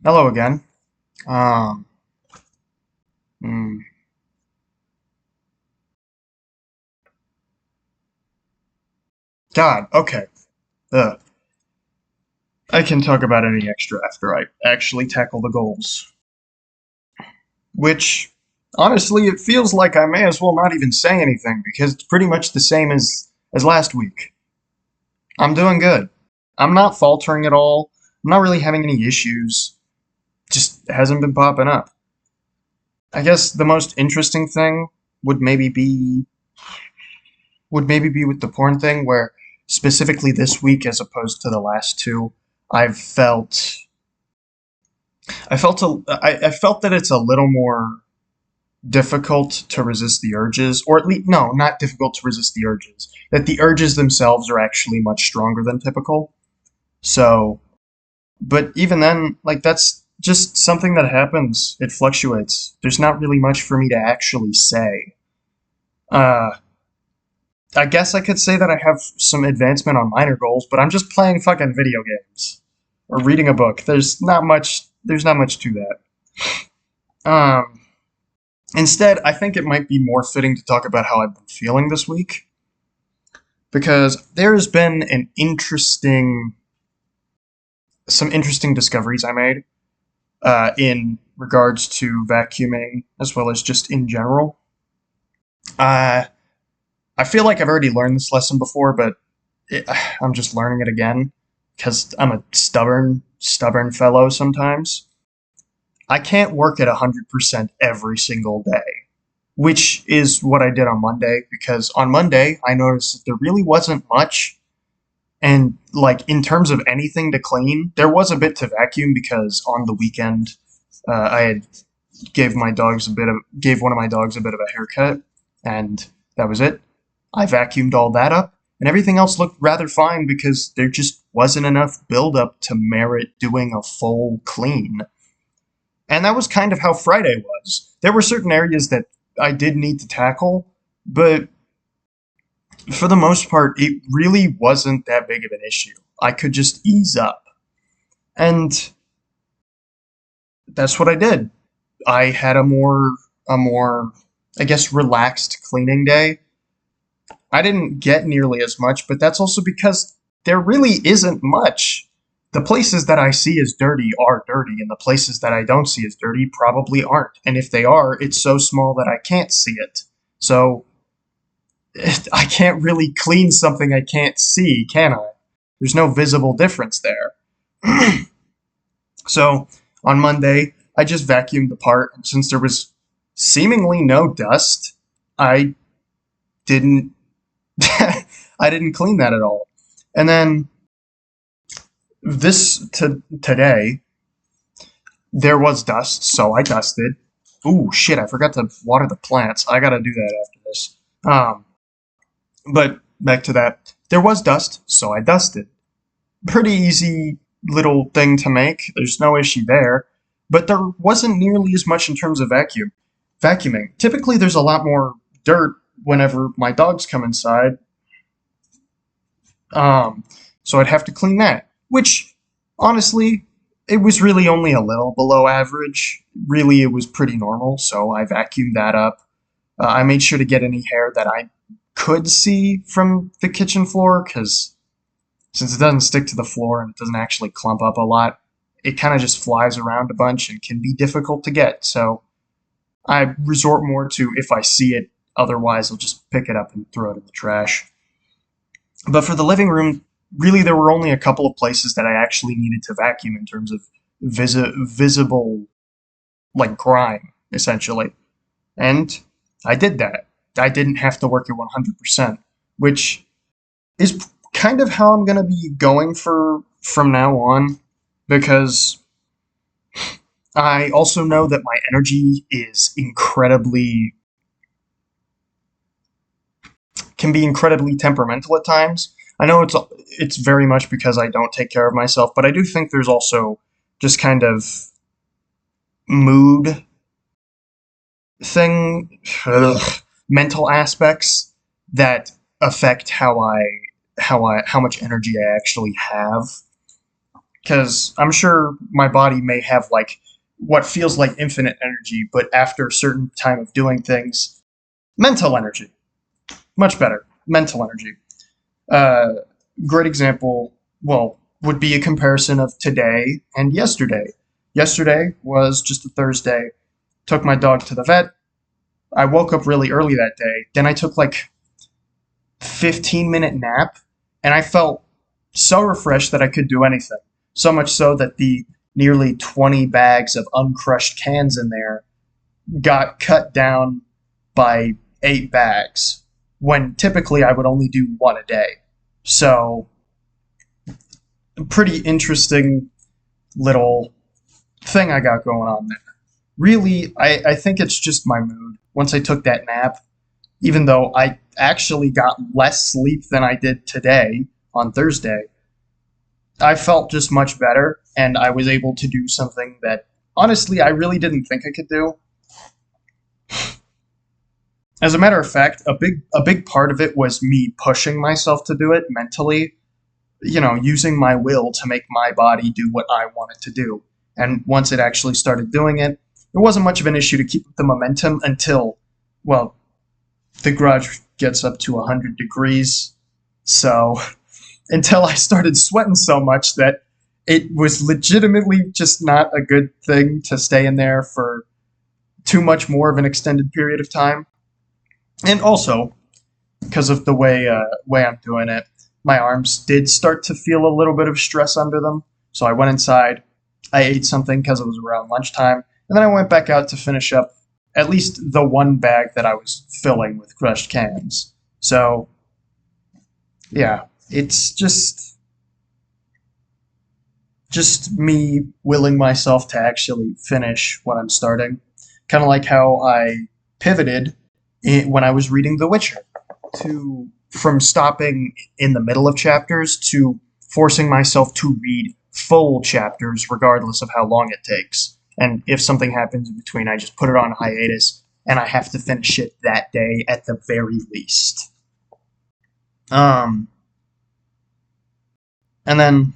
Hello again. Um, mm, God, okay. Ugh. I can talk about any extra after I actually tackle the goals. Which, honestly, it feels like I may as well not even say anything because it's pretty much the same as last week. I'm doing good. I'm not faltering at all. I'm not really having any issues. Just hasn't been popping up. I guess the most interesting thing would maybe be would maybe be with the porn thing, where specifically this week, as opposed to the last two, I've felt I felt that it's a little more difficult to resist the urges, or at least no, not difficult to resist the urges. That the urges themselves are actually much stronger than typical. So, but even then, like that's just something that happens. It fluctuates. There's not really much for me to actually say. Uh, I guess I could say that I have some advancement on minor goals, but I'm just playing fucking video games or reading a book. There's not much to that. Instead, I think it might be more fitting to talk about how I've been feeling this week because there has been some interesting discoveries I made in regards to vacuuming as well as just in general. Uh, I feel like I've already learned this lesson before, but it, I'm just learning it again because I'm a stubborn fellow sometimes. I can't work at 100% every single day, which is what I did on Monday because on Monday I noticed that there really wasn't much. And like in terms of anything to clean, there was a bit to vacuum because on the weekend I had gave one of my dogs a bit of a haircut, and that was it. I vacuumed all that up, and everything else looked rather fine because there just wasn't enough buildup to merit doing a full clean. And that was kind of how Friday was. There were certain areas that I did need to tackle, but for the most part, it really wasn't that big of an issue. I could just ease up. And that's what I did. I had a more I guess relaxed cleaning day. I didn't get nearly as much, but that's also because there really isn't much. The places that I see as dirty are dirty, and the places that I don't see as dirty probably aren't. And if they are, it's so small that I can't see it. So I can't really clean something I can't see, can I? There's no visible difference there. So on Monday, I just vacuumed the part, and since there was seemingly no dust, I didn't I didn't clean that at all. And then today there was dust, so I dusted. Ooh, shit! I forgot to water the plants. I gotta do that after this. Um, but back to that, there was dust, so I dusted. Pretty easy little thing to make. There's no issue there. But there wasn't nearly as much in terms of vacuuming. Typically, there's a lot more dirt whenever my dogs come inside. Um, so I'd have to clean that, which honestly, it was really only a little below average. Really, it was pretty normal. So I vacuumed that up. I made sure to get any hair that I could see from the kitchen floor because since it doesn't stick to the floor and it doesn't actually clump up a lot, it kind of just flies around a bunch and can be difficult to get. So I resort more to if I see it, otherwise, I'll just pick it up and throw it in the trash. But for the living room, really, there were only a couple of places that I actually needed to vacuum in terms of visible, like grime, essentially. And I did that. I didn't have to work at 100%, which is kind of how I'm going to be going for from now on because I also know that my energy is incredibly can be incredibly temperamental at times. I know it's very much because I don't take care of myself, but I do think there's also just kind of mood thing, mental aspects that affect how much energy I actually have. because I'm sure my body may have like what feels like infinite energy, but after a certain time of doing things, mental energy, much better. Mental energy. Uh, Great example, well, would be a comparison of today and yesterday. Yesterday was just a Thursday. Took my dog to the vet. I woke up really early that day. Then I took like 15-minute nap, and I felt so refreshed that I could do anything. So much so that the nearly 20 bags of uncrushed cans in there got cut down by 8 bags, when typically I would only do one a day. So, pretty interesting little thing I got going on there. Really, I think it's just my mood. Once I took that nap, even though I actually got less sleep than I did today on Thursday, I felt just much better, and I was able to do something that honestly I really didn't think I could do. As a matter of fact, a big part of it was me pushing myself to do it mentally, using my will to make my body do what I want it to do. And once it actually started doing it, it wasn't much of an issue to keep up the momentum until, well, the garage gets up to 100 degrees. So until I started sweating so much that it was legitimately just not a good thing to stay in there for too much more of an extended period of time. And also, because of the way I'm doing it, my arms did start to feel a little bit of stress under them. So I went inside, I ate something because it was around lunchtime, and then I went back out to finish up at least the one bag that I was filling with crushed cans. So, yeah, it's just me willing myself to actually finish what I'm starting. Kind of like how I pivoted when I was reading The Witcher, to from stopping in the middle of chapters to forcing myself to read full chapters regardless of how long it takes. And if something happens in between, I just put it on hiatus and I have to finish it that day at the very least. Um, and then,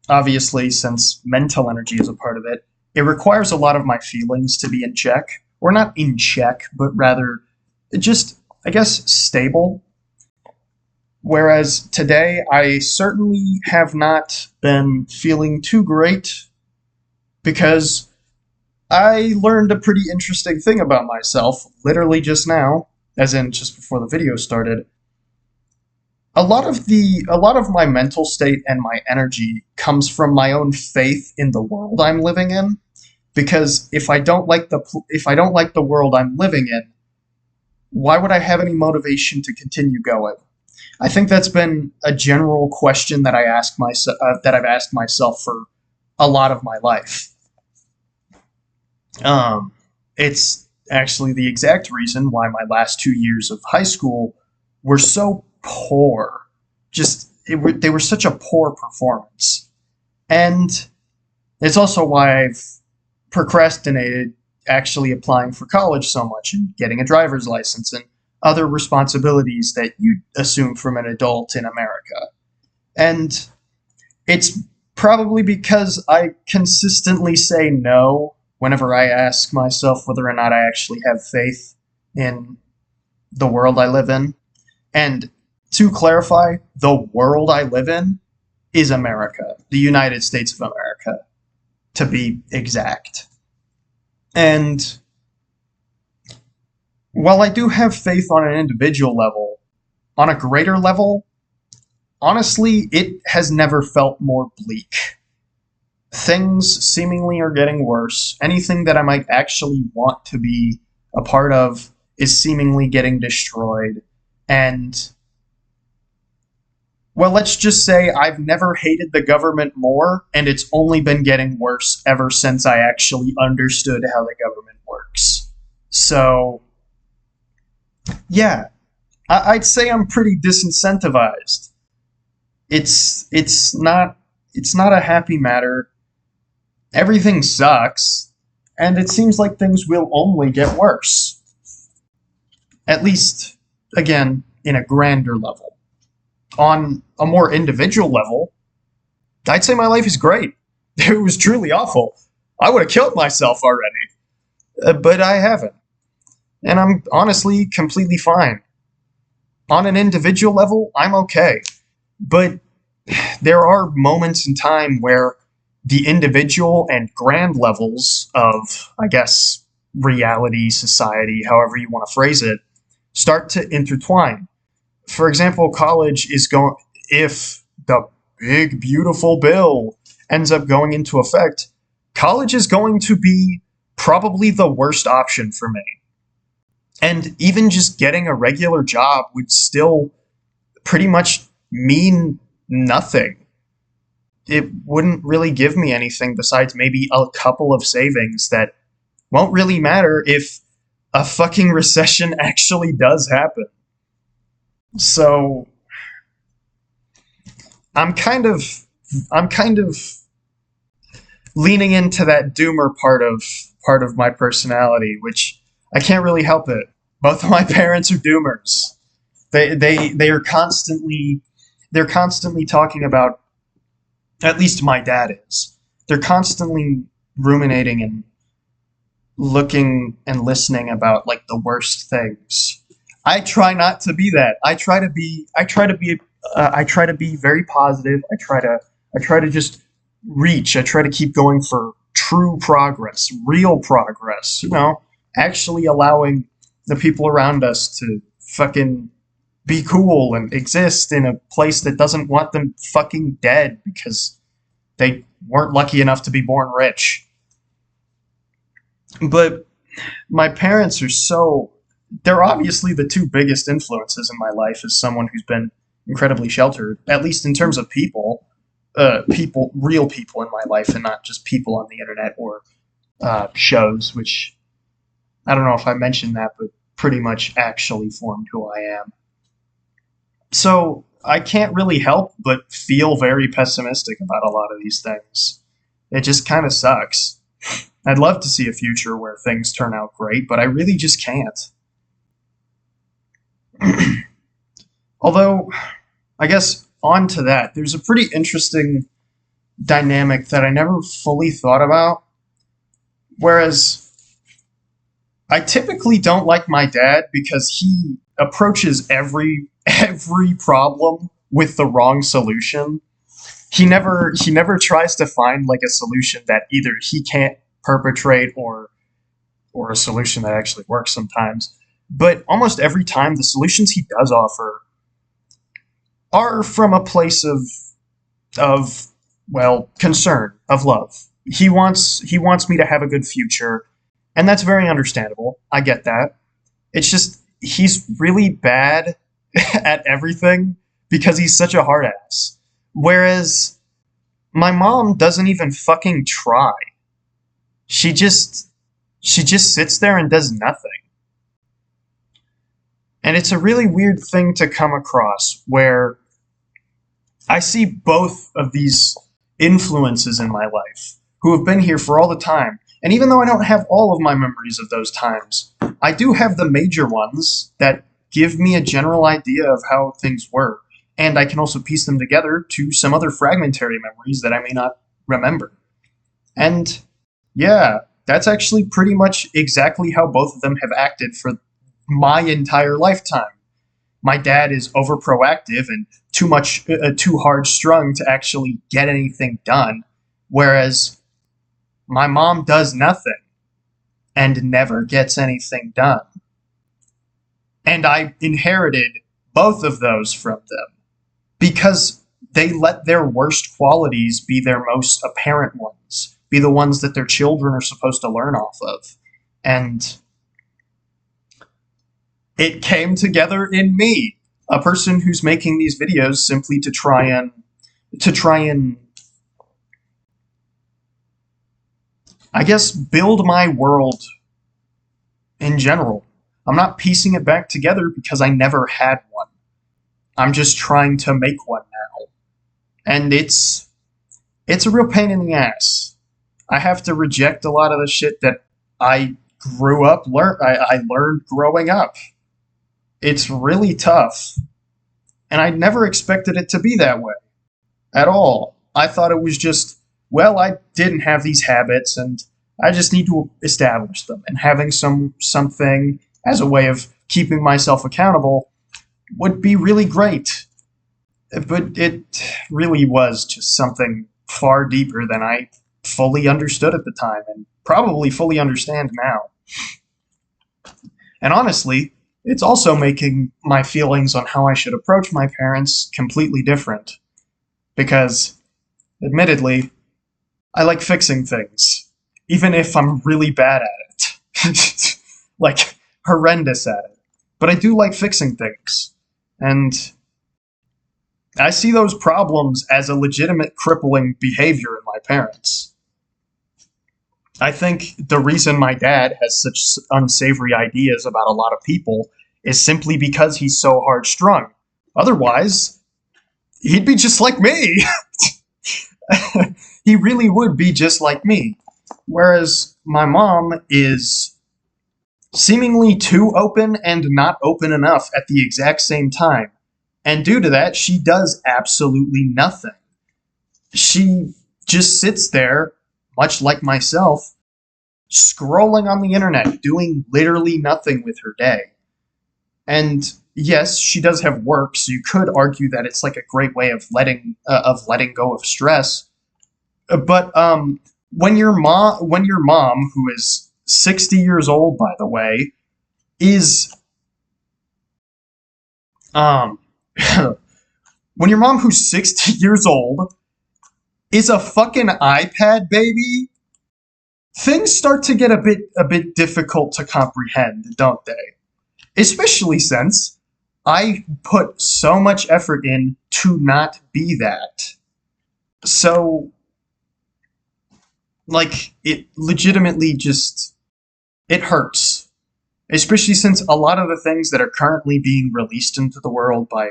obviously, since mental energy is a part of it, it requires a lot of my feelings to be in check. Or not in check, but rather just, I guess, stable. Whereas today, I certainly have not been feeling too great because I learned a pretty interesting thing about myself literally just now, as in just before the video started. A lot of my mental state and my energy comes from my own faith in the world I'm living in, because if I don't like the world I'm living in, why would I have any motivation to continue going? I think that's been a general question that that I've asked myself for a lot of my life. It's actually the exact reason why my last 2 years of high school were so poor. They were such a poor performance, and it's also why I've procrastinated actually applying for college so much and getting a driver's license and other responsibilities that you assume from an adult in America. And it's probably because I consistently say no whenever I ask myself whether or not I actually have faith in the world I live in. And to clarify, the world I live in is America, the United States of America, to be exact. And while I do have faith on an individual level, on a greater level, honestly, it has never felt more bleak. Things seemingly are getting worse. Anything that I might actually want to be a part of is seemingly getting destroyed. And, well, let's just say I've never hated the government more, and it's only been getting worse ever since I actually understood how the government works. So, yeah, I'd say I'm pretty disincentivized. It's not a happy matter. Everything sucks, and it seems like things will only get worse. At least, again, in a grander level. On a more individual level, I'd say my life is great. It was truly awful. I would have killed myself already. But I haven't. And I'm honestly completely fine. On an individual level, I'm okay. But there are moments in time where the individual and grand levels of, I guess, reality, society, however you want to phrase it, start to intertwine. For example, college is going, if the big, beautiful bill ends up going into effect, college is going to be probably the worst option for me. And even just getting a regular job would still pretty much mean nothing. It wouldn't really give me anything besides maybe a couple of savings that won't really matter if a fucking recession actually does happen. So I'm kind of I'm kind of leaning into that doomer part of my personality, which I can't really help it. Both of my parents are doomers. They are constantly they're constantly talking about, at least my dad is. They're constantly ruminating and looking and listening about like the worst things. I try not to be that. I try to be very positive. I try to just reach. I try to keep going for true progress, real progress, actually allowing the people around us to fucking be cool and exist in a place that doesn't want them fucking dead because they weren't lucky enough to be born rich. But my parents are they're obviously the two biggest influences in my life as someone who's been incredibly sheltered, at least in terms of real people in my life, and not just people on the internet or shows, which I don't know if I mentioned that, but pretty much actually formed who I am. So I can't really help but feel very pessimistic about a lot of these things. It just kind of sucks. I'd love to see a future where things turn out great, but I really just can't. Although, I guess on to that, there's a pretty interesting dynamic that I never fully thought about. Whereas I typically don't like my dad because he approaches every problem with the wrong solution. He never tries to find like a solution that either he can't perpetrate or a solution that actually works sometimes. But almost every time the solutions he does offer are from a place of well, concern, of love. He wants me to have a good future, and that's very understandable. I get that. It's just he's really bad at everything because he's such a hard ass. Whereas my mom doesn't even fucking try. She just she just sits there and does nothing. And it's a really weird thing to come across where I see both of these influences in my life who have been here for all the time. And even though I don't have all of my memories of those times, I do have the major ones that give me a general idea of how things were. And I can also piece them together to some other fragmentary memories that I may not remember. And yeah, that's actually pretty much exactly how both of them have acted for my entire lifetime. My dad is over proactive and too hard strung to actually get anything done, whereas my mom does nothing and never gets anything done. And I inherited both of those from them because they let their worst qualities be their most apparent ones, be the ones that their children are supposed to learn off of. And it came together in me, a person who's making these videos simply to try and I guess build my world in general. I'm not piecing it back together because I never had one. I'm just trying to make one now. And it's a real pain in the ass. I have to reject a lot of the shit that I learned growing up. It's really tough. And I never expected it to be that way at all. I thought it was just well, I didn't have these habits and I just need to establish them. And having something as a way of keeping myself accountable would be really great. But it really was just something far deeper than I fully understood at the time and probably fully understand now. And honestly, it's also making my feelings on how I should approach my parents completely different. Because, admittedly, I like fixing things, even if I'm really bad at it. Like, horrendous at it. But I do like fixing things. And I see those problems as a legitimate crippling behavior in my parents. I think the reason my dad has such unsavory ideas about a lot of people is simply because he's so hard strung. Otherwise, he'd be just like me. He really would be just like me. Whereas my mom is seemingly too open and not open enough at the exact same time. And due to that, she does absolutely nothing. She just sits there, much like myself, scrolling on the internet, doing literally nothing with her day. And yes, she does have work, so you could argue that it's like a great way of letting go of stress. But when your mom, who is 60 years old, by the way, is um when your mom, who's 60 years old, is a fucking iPad baby, things start to get a bit difficult to comprehend, don't they? Especially since I put so much effort in to not be that. So, like, it legitimately just, it hurts. Especially since a lot of the things that are currently being released into the world by,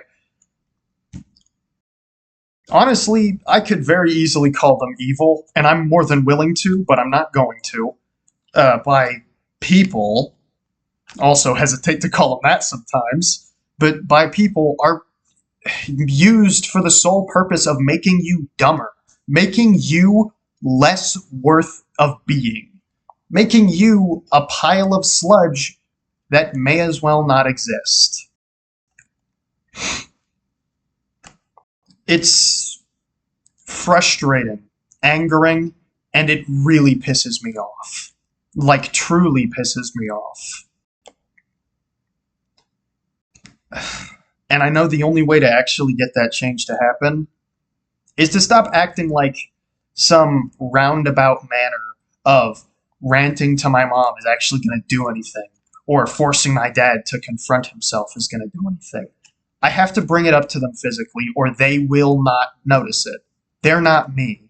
honestly, I could very easily call them evil, and I'm more than willing to, but I'm not going to, by people, also hesitate to call them that sometimes, but by people are used for the sole purpose of making you dumber, making you less worth of being, making you a pile of sludge that may as well not exist. It's frustrating, angering, and it really pisses me off. Like, truly pisses me off. And I know the only way to actually get that change to happen is to stop acting like some roundabout manner of ranting to my mom is actually going to do anything, or forcing my dad to confront himself is going to do anything. I have to bring it up to them physically, or they will not notice it. They're not me.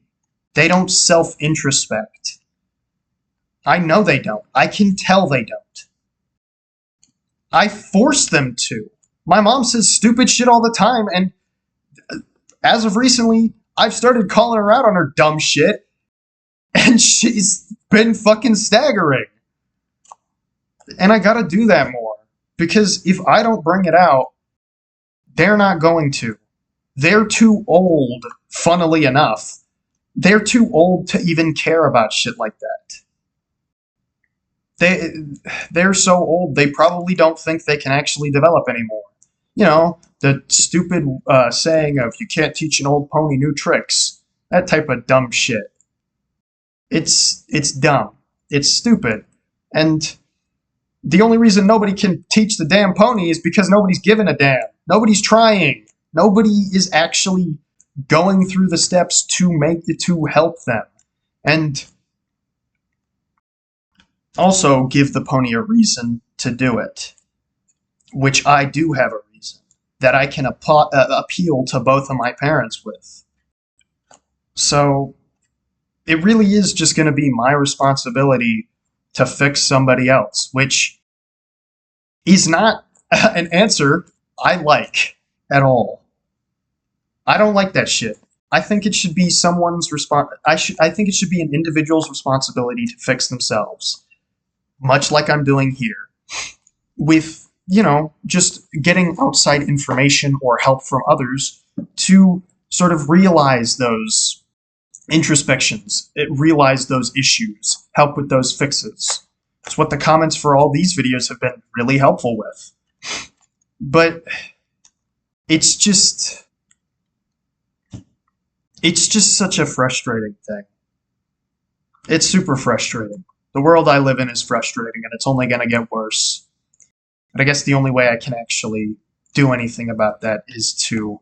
They don't self-introspect. I know they don't. I can tell they don't. I force them to. My mom says stupid shit all the time, and as of recently, I've started calling her out on her dumb shit, and she's been fucking staggering. And I gotta do that more. Because if I don't bring it out, they're not going to. They're too old, funnily enough. They're too old to even care about shit like that. They're so old, they probably don't think they can actually develop anymore. You know, the stupid saying of, you can't teach an old pony new tricks. That type of dumb shit. It's dumb. It's stupid. And the only reason nobody can teach the damn pony is because nobody's giving a damn. Nobody's trying. Nobody is actually going through the steps to help them. And also give the pony a reason to do it. Which I do have a reason that I can appeal to both of my parents with. So it really is just going to be my responsibility to fix somebody else, which is not an answer I like at all. I don't like that shit. I think it should be someone's I think it should be an individual's responsibility to fix themselves, much like I'm doing here, with, you know, just getting outside information or help from others to sort of realize those introspections, realize those issues, help with those fixes. It's what the comments for all these videos have been really helpful with. But it's just such a frustrating thing. It's super frustrating. The world I live in is frustrating, and it's only going to get worse. But I guess the only way I can actually do anything about that is to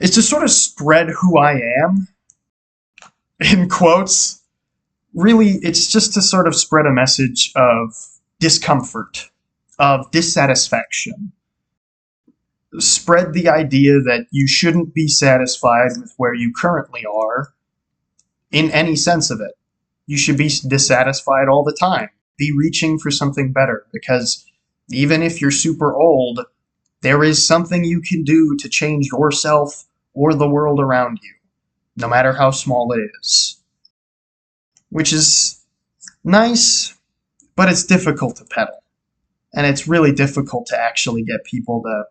sort of spread who I am, in quotes. Really, it's just to sort of spread a message of discomfort, of dissatisfaction. Spread the idea that you shouldn't be satisfied with where you currently are in any sense of it. You should be dissatisfied all the time. Be reaching for something better, because even if you're super old, there is something you can do to change yourself or the world around you, no matter how small it is. Which is nice, but it's difficult to peddle. And it's really difficult to actually get people to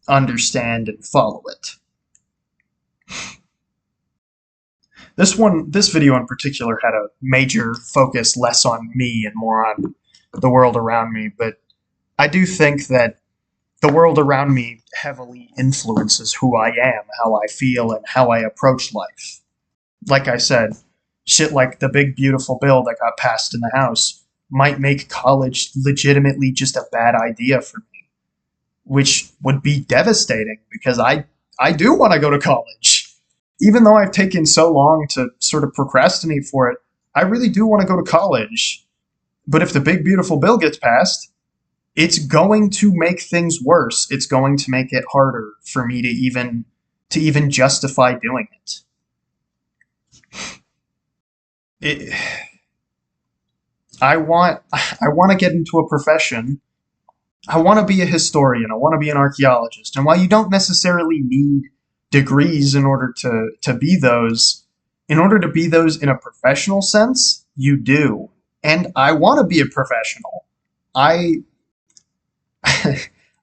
understand and follow it. This video in particular had a major focus less on me and more on the world around me, but I do think that the world around me heavily influences who I am, how I feel, and how I approach life. Like I said, shit like the big beautiful bill that got passed in the House might make college legitimately just a bad idea for me, which would be devastating because I do want to go to college. Even though I've taken so long to sort of procrastinate for it, I really do want to go to college. But if the big beautiful bill gets passed, it's going to make things worse. It's going to make it harder for me to even justify doing it. I want to get into a profession. I want to be a historian. I want to be an archaeologist. And while you don't necessarily need degrees in order to be those, in a professional sense, you do. And I want to be a professional. I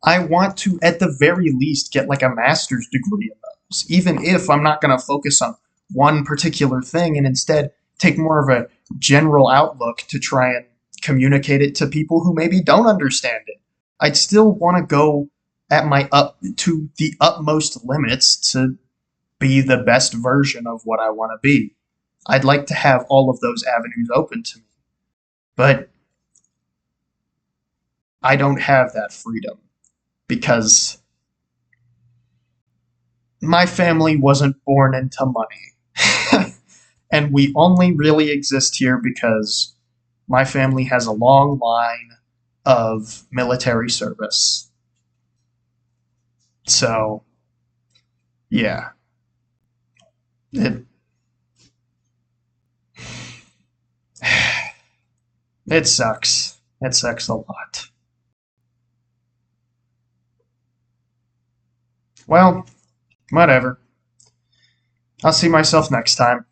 want to, at the very least, get like a master's degree in those, even if I'm not going to focus on one particular thing and instead take more of a general outlook to try and communicate it to people who maybe don't understand it. I'd still want to go at to the utmost limits to be the best version of what I want to be. I'd like to have all of those avenues open to me. But I don't have that freedom because my family wasn't born into money. And we only really exist here because my family has a long line of military service. So, yeah. It sucks. It sucks a lot. Well, whatever. I'll see myself next time.